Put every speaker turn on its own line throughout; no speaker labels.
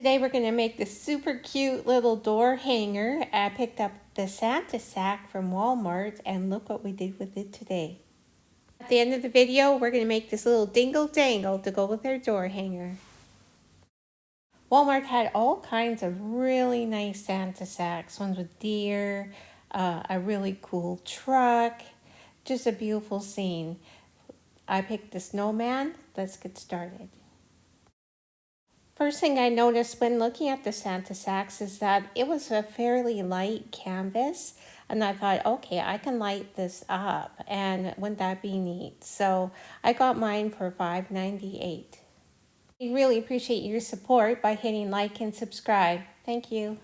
Today we're going to make this super cute little door hanger. I picked up the Santa sack from Walmart and look what we did with it today. At the end of the video, we're going to make this little dingle dangle to go with our door hanger. Walmart had all kinds of really nice Santa sacks, ones with deer, a really cool truck, just a beautiful scene. I picked the snowman. Let's get started. First thing I noticed when looking at the Santa sacks is that it was a fairly light canvas, and I thought, okay, I can light this up, and wouldn't that be neat? So I got mine for $5.98. I really appreciate your support by hitting like and subscribe. Thank you.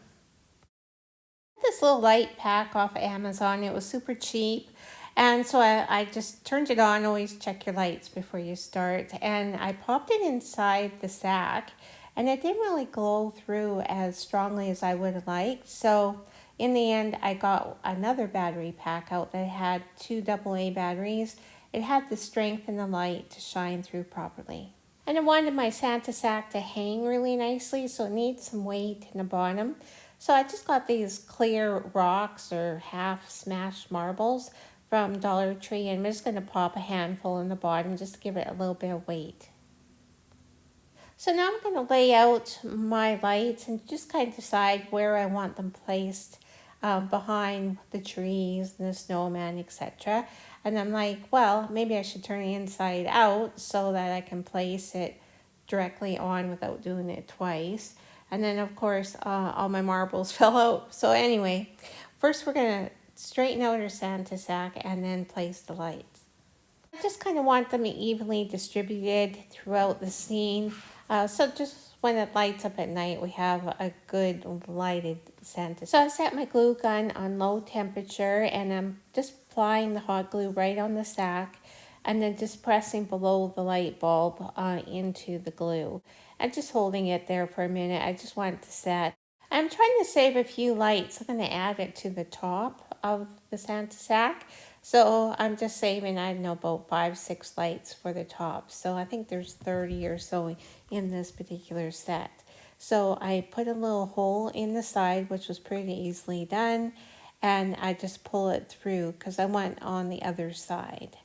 This little light pack off of Amazon, it was super cheap. And so I just turned it on. Always check your lights before you start. And I popped it inside the sack, and it didn't really glow through as strongly as I would have liked. So in the end, I got another battery pack out that had 2 AA batteries. It had the strength and the light to shine through properly. And I wanted my Santa sack to hang really nicely, so it needs some weight in the bottom. So I just got these clear rocks or half smashed marbles from Dollar Tree, and I'm just going to pop a handful in the bottom just to give it a little bit of weight. So now I'm going to lay out my lights and just kind of decide where I want them placed behind the trees and the snowman, etc. And I'm like, well, maybe I should turn it inside out so that I can place it directly on without doing it twice. And then, of course, all my marbles fell out. So anyway, first we're going to straighten out our Santa sack and then place the lights. I just kind of want them evenly distributed throughout the scene. So just when it lights up at night, we have a good lighted Santa. So I set my glue gun on low temperature, and I'm just applying the hot glue right on the sack and then just pressing below the light bulb into the glue. And just holding it there for a minute. I just want it to set. I'm trying to save a few lights. I'm going to add it to the top of the Santa sack. So I'm just saving, I don't know, about 5-6 lights for the top. So I think there's 30 or so in this particular set. So I put a little hole in the side, which was pretty easily done. And I just pull it through because I want on the other side.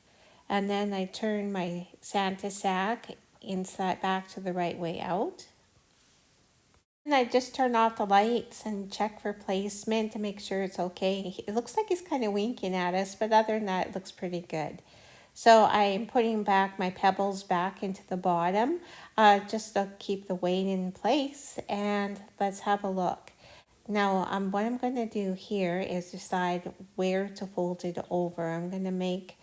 And then I turn my Santa sack inside back to the right way out. And I just turn off the lights and check for placement to make sure it's okay. It looks like he's kind of winking at us, but other than that, it looks pretty good. So I'm putting back my pebbles back into the bottom just to keep the weight in place. And let's have a look. Now, what I'm going to do here is decide where to fold it over. I'm going to make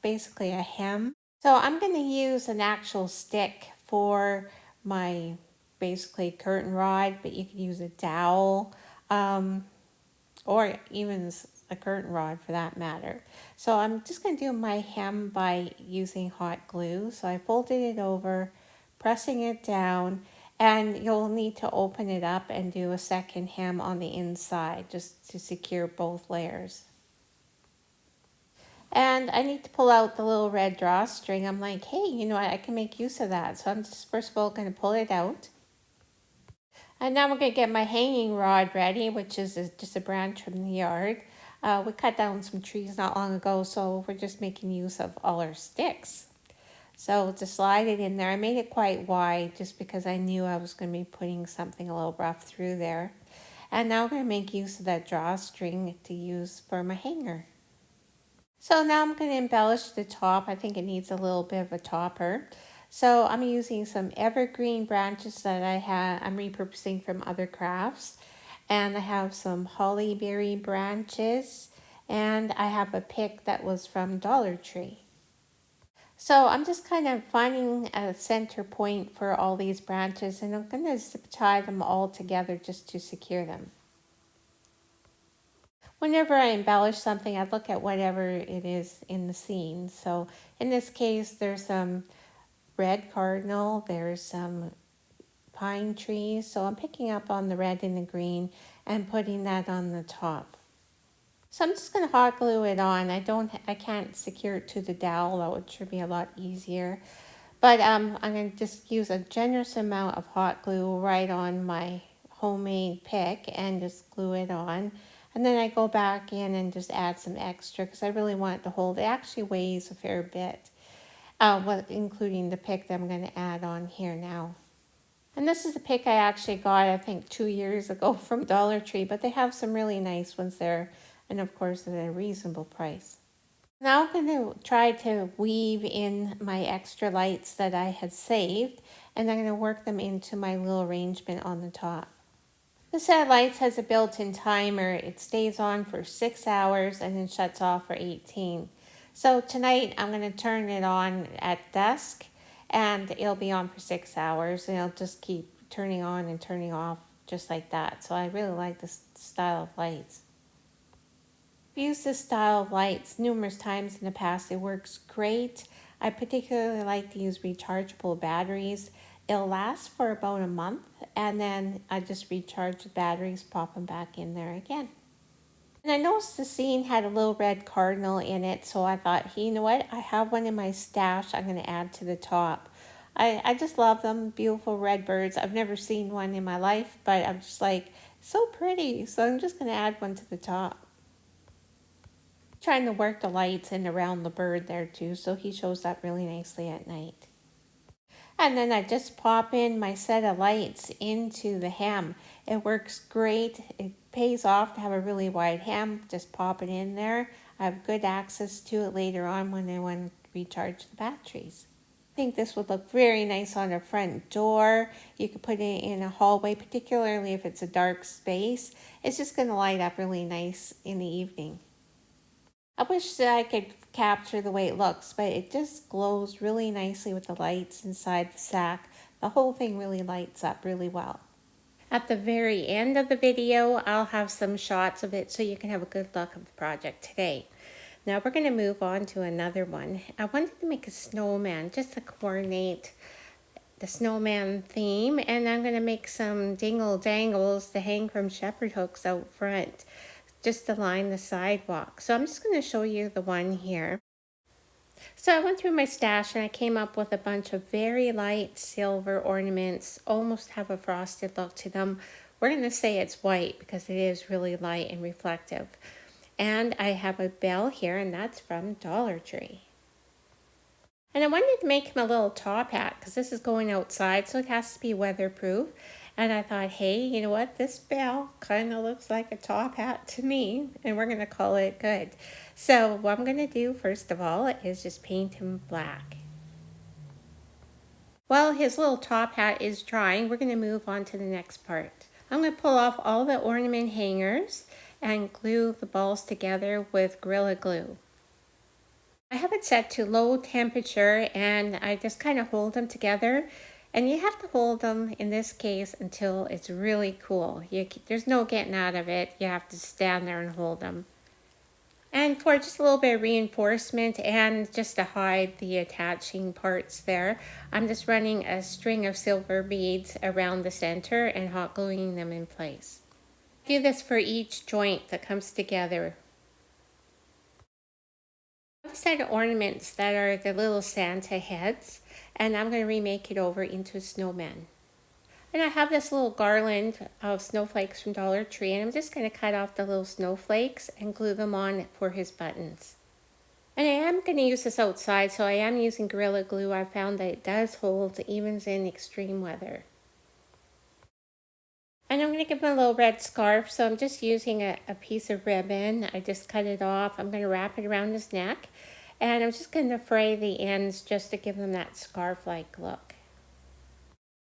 basically a hem. So I'm going to use an actual stick for my basically curtain rod, but you can use a dowel or even a curtain rod for that matter. So I'm just going to do my hem by using hot glue. So I folded it over, pressing it down, and you'll need to open it up and do a second hem on the inside just to secure both layers. And I need to pull out the little red drawstring. I'm like, hey, you know what? I can make use of that. So I'm just first of all going to pull it out. And now we're going to get my hanging rod ready, which is just a branch from the yard. We cut down some trees not long ago, so we're just making use of all our sticks. So to slide it in there, I made it quite wide just because I knew I was going to be putting something a little rough through there. And now I'm going to make use of that drawstring to use for my hanger. So now I'm going to embellish the top. I think it needs a little bit of a topper. So I'm using some evergreen branches that I'm repurposing from other crafts. And I have some hollyberry branches. And I have a pick that was from Dollar Tree. So I'm just kind of finding a center point for all these branches. And I'm going to zip tie them all together just to secure them. Whenever I embellish something, I look at whatever it is in the scene. So in this case, there's some red cardinal, there's some pine trees. So I'm picking up on the red and the green and putting that on the top. So I'm just going to hot glue it on. I can't secure it to the dowel, though it should be a lot easier. But I'm going to just use a generous amount of hot glue right on my homemade pick and just glue it on. And then I go back in and just add some extra because I really want it to hold. It actually weighs a fair bit, including the pick that I'm going to add on here now. And this is a pick I actually got, I think, 2 years ago from Dollar Tree, but they have some really nice ones there, and of course at a reasonable price. Now I'm going to try to weave in my extra lights that I had saved, and I'm going to work them into my little arrangement on the top. The set of lights has a built-in timer. It stays on for 6 hours and then shuts off for 18. So tonight I'm going to turn it on at dusk, and it'll be on for 6 hours, and it'll just keep turning on and turning off just like that. So I really like this style of lights. I've used this style of lights numerous times in the past. It works great. I particularly like to use rechargeable batteries. It'll last for about a month, and then I just recharge the batteries, pop them back in there again. And I noticed the scene had a little red cardinal in it, so I thought, hey, you know what? I have one in my stash I'm going to add to the top. I just love them, beautiful red birds. I've never seen one in my life, but I'm just like, so pretty. So I'm just going to add one to the top. Trying to work the lights in around the bird there too, so he shows up really nicely at night. And then I just pop in my set of lights into the hem. It works great. It pays off to have a really wide hem. Just pop it in there. I have good access to it later on when I want to recharge the batteries. I think this would look very nice on a front door. You could put it in a hallway, particularly if it's a dark space. It's just going to light up really nice in the evening. I wish that I could capture the way it looks, but it just glows really nicely with the lights inside the sack. The whole thing really lights up really well. At the very end of the video, I'll have some shots of it so you can have a good look at the project today. Now we're going to move on to another one. I wanted to make a snowman just to coordinate the snowman theme, and I'm going to make some dingle dangles to hang from shepherd hooks out front, just to line the sidewalk. So I'm just going to show you the one here. So I went through my stash and I came up with a bunch of very light silver ornaments, almost have a frosted look to them. We're going to say it's white because it is really light and reflective. And I have a bell here, and that's from Dollar Tree. And I wanted to make him a little top hat because this is going outside, so it has to be weatherproof. And I thought, hey, you know what? This bell kind of looks like a top hat to me, and we're going to call it good. So what I'm going to do, first of all, is just paint him black. While his little top hat is drying, we're going to move on to the next part. I'm going to pull off all the ornament hangers and glue the balls together with Gorilla Glue. I have it set to low temperature, and I just kind of hold them together. And you have to hold them, in this case, until it's really cool. There's no getting out of it. You have to stand there and hold them. And for just a little bit of reinforcement and just to hide the attaching parts there, I'm just running a string of silver beads around the center and hot gluing them in place. Do this for each joint that comes together. I have a set of ornaments that are the little Santa heads, and I'm going to remake it over into a snowman. And I have this little garland of snowflakes from Dollar Tree, and I'm just going to cut off the little snowflakes and glue them on for his buttons. And I am going to use this outside, so I am using Gorilla Glue. I found that it does hold even in extreme weather. And I'm going to give him a little red scarf, so I'm just using a piece of ribbon. I just cut it off. I'm going to wrap it around his neck, and I'm just going to fray the ends just to give him that scarf-like look.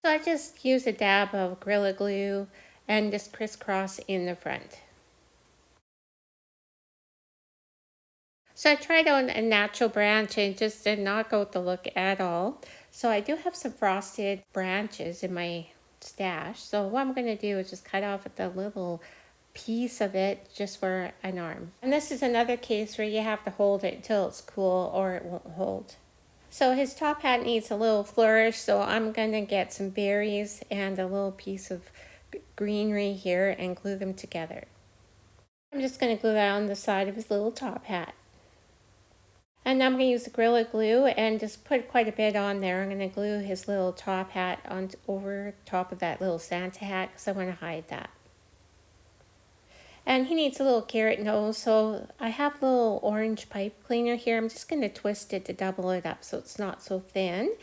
So I just use a dab of Gorilla Glue and just crisscross in the front. So I tried on a natural branch and just did not go with the look at all. So I do have some frosted branches in my stash. So what I'm going to do is just cut off the little piece of it just for an arm. And this is another case where you have to hold it until it's cool or it won't hold. So his top hat needs a little flourish, so I'm going to get some berries and a little piece of greenery here and glue them together. I'm just going to glue that on the side of his little top hat. And I'm going to use the Gorilla Glue and just put quite a bit on there. I'm going to glue his little top hat on over top of that little Santa hat because I want to hide that. And he needs a little carrot nose, so I have a little orange pipe cleaner here. I'm just going to twist it to double it up so it's not so thin.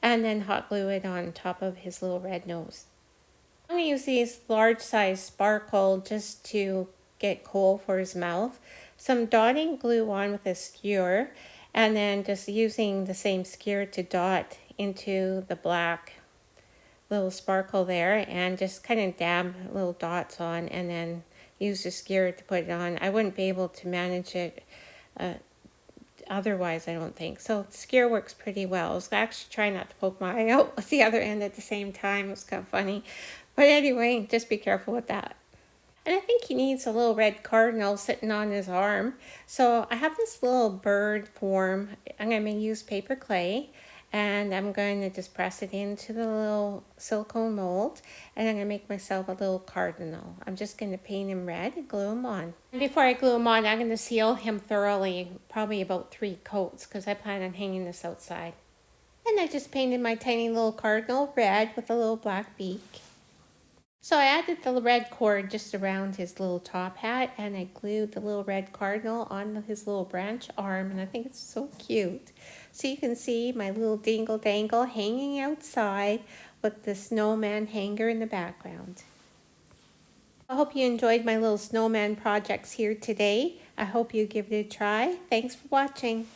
And then hot glue it on top of his little red nose. I'm going to use these large size sparkle just to get coal for his mouth. Some dotting glue on with a skewer, and then just using the same skewer to dot into the black little sparkle there, and just kind of dab little dots on, and then use the skewer to put it on. I wouldn't be able to manage it otherwise, I don't think. So the skewer works pretty well. I was actually trying not to poke my eye out with the other end at the same time. It was kind of funny. But anyway, just be careful with that. And I think he needs a little red cardinal sitting on his arm. So I have this little bird form. I'm going to use paper clay. And I'm going to just press it into the little silicone mold. And I'm going to make myself a little cardinal. I'm just going to paint him red and glue him on. And before I glue him on, I'm going to seal him thoroughly. Probably about 3 coats because I plan on hanging this outside. And I just painted my tiny little cardinal red with a little black beak. So I added the red cord just around his little top hat, and I glued the little red cardinal on his little branch arm, and I think it's so cute. So you can see my little dingle dangle hanging outside with the snowman hanger in the background. I hope you enjoyed my little snowman projects here today. I hope you give it a try. Thanks for watching.